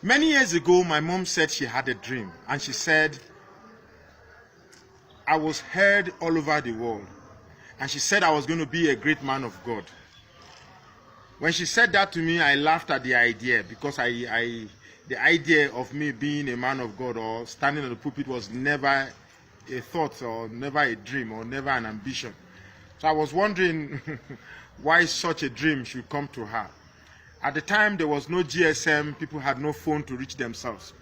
Many years ago, my mom said she had a dream, and she said, I was heard all over the world, and she said I was going to be a great man of God. When she said that to me, I laughed at the idea, because the idea of me being a man of God or standing on the pulpit was never a thought or never a dream or never an ambition. So I was wondering why such a dream should come to her. At the time, there was no GSM, people had no phone to reach themselves.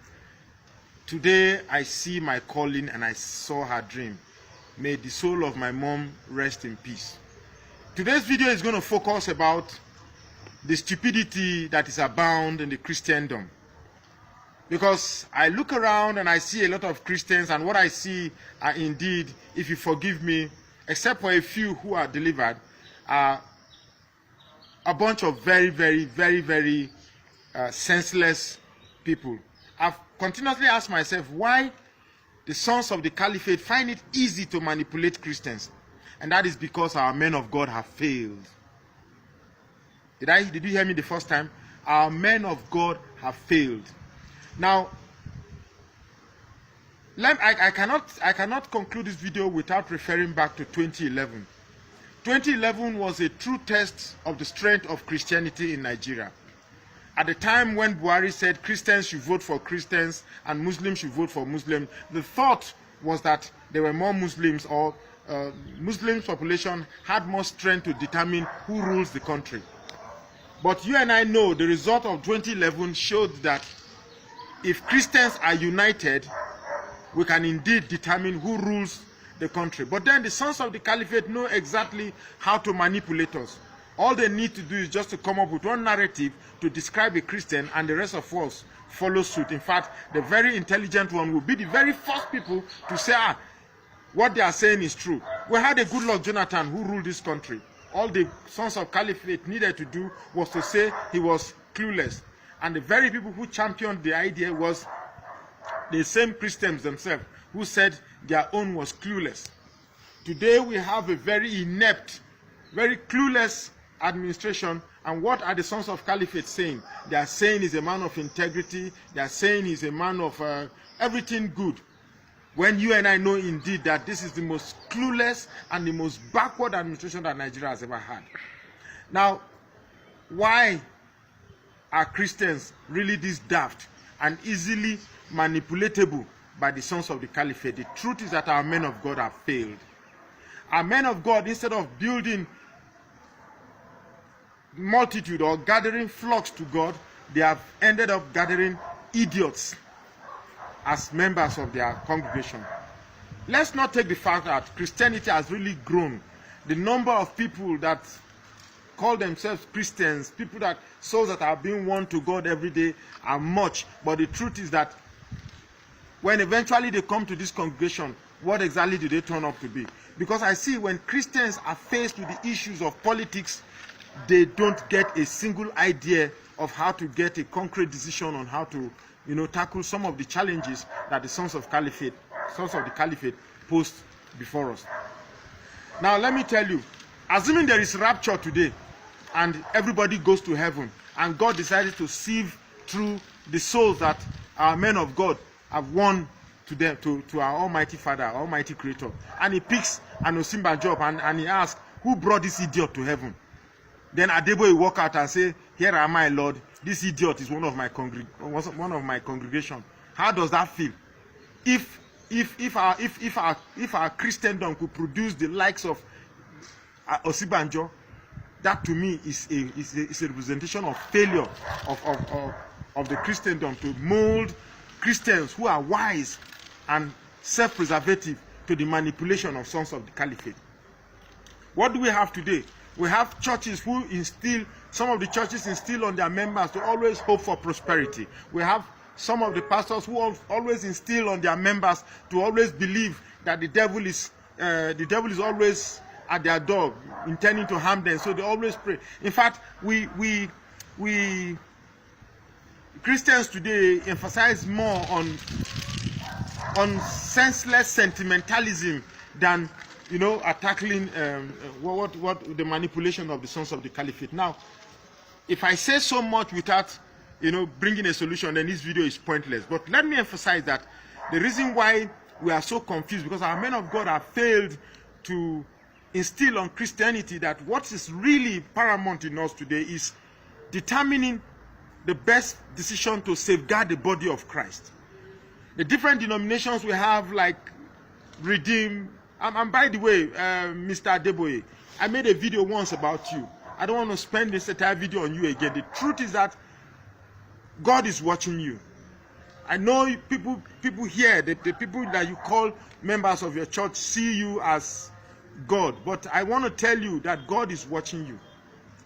Today, I see my calling and I saw her dream. May the soul of my mom rest in peace. Today's video is going to focus about the stupidity that is abound in the Christendom. Because I look around and I see a lot of Christians, and what I see are indeed, if you forgive me, except for a few who are delivered, are a bunch of very senseless people. I've continuously asked myself why the sons of the caliphate find it easy to manipulate Christians. And that is because our men of God have failed. Did you hear me the first time? Our men of God have failed. Now, I cannot conclude this video without referring back to 2011. 2011 was a true test of the strength of Christianity in Nigeria. At the time when Buhari said Christians should vote for Christians and Muslims should vote for Muslims, the thought was that there were more Muslims, or Muslim population had more strength to determine who rules the country. But you and I know the result of 2011 showed that if Christians are united, we can indeed determine who rules the country. But then the sons of the caliphate know exactly how to manipulate us. All they need to do is just to come up with one narrative to describe a Christian, and the rest of us follow suit. In fact, the very intelligent one will be the very first people to say, what they are saying is true. We had a Goodluck Jonathan who ruled this country. All the sons of caliphate needed to do was to say he was clueless. And the very people who championed the idea was the same Christians themselves who said their own was clueless. Today we have a very inept, very clueless administration, and what are the sons of caliphate saying? They are saying he's a man of integrity, they are saying he's a man of everything good. When you and I know indeed that this is the most clueless and the most backward administration that Nigeria has ever had. Now, why are Christians really this daft and easily manipulatable by the sons of the caliphate? The truth is that our men of God have failed. Our men of God, instead of building multitude or gathering flocks to God, they have ended up gathering idiots as members of their congregation. Let's not take the fact that Christianity has really grown. The number of people that call themselves Christians, souls that are being won to God every day, are much. But the truth is that when eventually they come to this congregation, what exactly do they turn up to be? Because I see when Christians are faced with the issues of politics, they don't get a single idea of how to get a concrete decision on how to, tackle some of the challenges that the sons of the caliphate posed before us. Now let me tell you, assuming there is rapture today and everybody goes to heaven, and God decided to sieve through the souls that our men of God have won to our Almighty Father, our Almighty Creator, and he picks an Osinbajo and he asks, who brought this idiot to heaven? Then Adebo will walk out and say, here am I, Lord. This idiot is one of my congregation. How does that feel? If our Christendom could produce the likes of Osinbajo, that to me is a representation of failure of the Christendom to mold Christians who are wise and self-preservative to the manipulation of sons of the caliphate. What do we have today? We have churches who some of the churches instill on their members to always hope for prosperity. We have some of the pastors who always instill on their members to always believe that the devil is always at their door, intending to harm them, so they always pray. In fact, we Christians today emphasize more on senseless sentimentalism than tackling what the manipulation of the sons of the caliphate. Now, if I say so much without bringing a solution, then this video is pointless. But let me emphasize that the reason why we are so confused, because our men of God have failed to instill on Christianity that what is really paramount in us today is determining the best decision to safeguard the body of Christ. The different denominations we have, like Redeem, and by the way, Mr. Adeboye, I made a video once about you. I don't want to spend this entire video on you again. The truth is that God is watching you. I know people here, the people that you call members of your church, see you as God. But I want to tell you that God is watching you.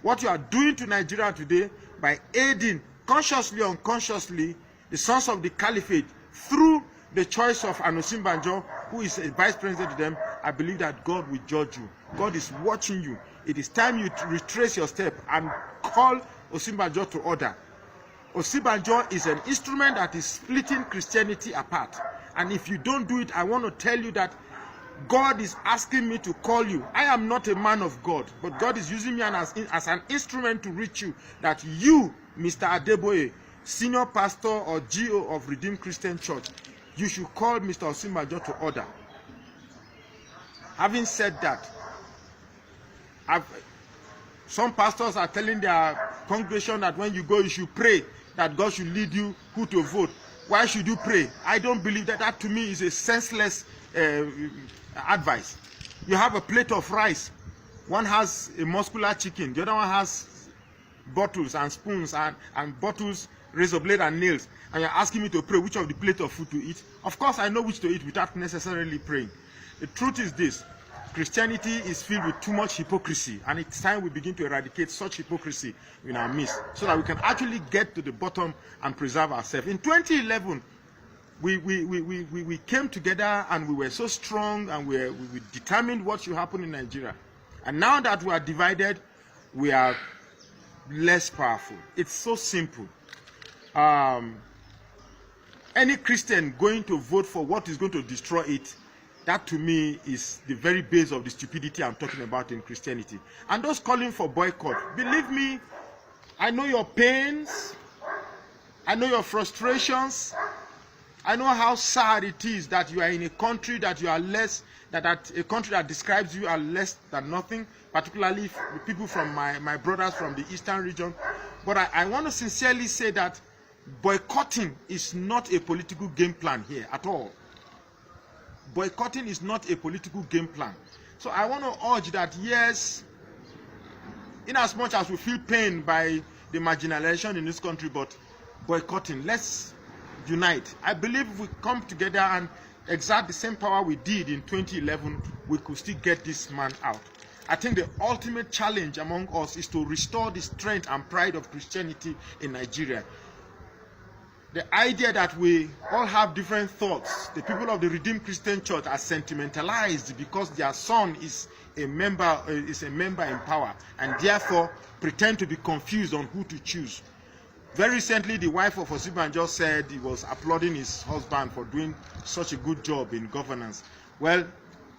What you are doing to Nigeria today by aiding, consciously or unconsciously, the sons of the caliphate through the choice of Osinbajo, who is a vice president to them, I believe that God will judge you. God is watching you. It is time you to retrace your step and call Osinbajo to order. Osinbajo is an instrument that is splitting Christianity apart. And if you don't do it, I want to tell you that God is asking me to call you. I am not a man of God, but God is using me as an instrument to reach you. That you, Mr. Adeboye, senior pastor or GO of Redeemed Christian Church, you should call Mr. Osinbajo to order. Having said that, some pastors are telling their congregation that when you go, you should pray that God should lead you who to vote. Why should you pray? I don't believe that. That to me is a senseless advice. You have a plate of rice. One has a muscular chicken. The other one has bottles and spoons and bottles, razor blade and nails. And you're asking me to pray which of the plate of food to eat. Of course, I know which to eat without necessarily praying. The truth is this. Christianity is filled with too much hypocrisy, and it's time we begin to eradicate such hypocrisy in our midst so that we can actually get to the bottom and preserve ourselves. In 2011, we came together and we were so strong and we determined what should happen in Nigeria. And now that we are divided, we are less powerful. It's so simple. Any Christian going to vote for what is going to destroy it, that to me is the very base of the stupidity I'm talking about in Christianity. And those calling for boycott, believe me, I know your pains, I know your frustrations, I know how sad it is that you are in a country that you are less, that a country that describes you as less than nothing, particularly the people from my brothers from the eastern region. But I want to sincerely say that boycotting is not a political game plan here at all. Boycotting is not a political game plan. So I want to urge that, yes, in as much as we feel pain by the marginalization in this country, but boycotting, let's unite. I believe if we come together and exert the same power we did in 2011, we could still get this man out. I think the ultimate challenge among us is to restore the strength and pride of Christianity in Nigeria. The idea that we all have different thoughts, the people of the Redeemed Christian Church are sentimentalized because their son is a member in power, and therefore pretend to be confused on who to choose. Very recently, the wife of Osinbajo said he was applauding his husband for doing such a good job in governance. Well,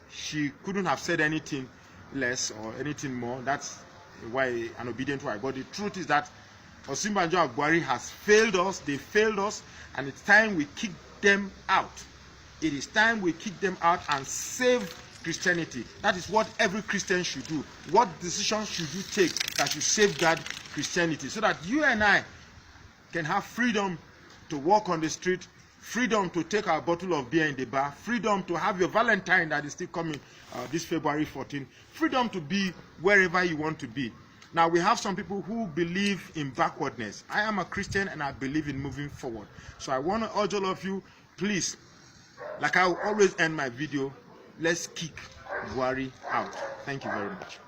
she couldn't have said anything less or anything more. That's why an obedient wife. But the truth is that Osinbajo and Buhari has failed us. They failed us, and it's time we kick them out. It is time we kick them out and save Christianity. That is what every Christian should do. What decisions should you take that should safeguard Christianity, so that you and I can have freedom to walk on the street, freedom to take our bottle of beer in the bar, freedom to have your Valentine that is still coming this February 14, freedom to be wherever you want to be. Now, we have some people who believe in backwardness. I am a Christian and I believe in moving forward. So I want to urge all of you, please, like I will always end my video, let's kick Buhari out. Thank you very much.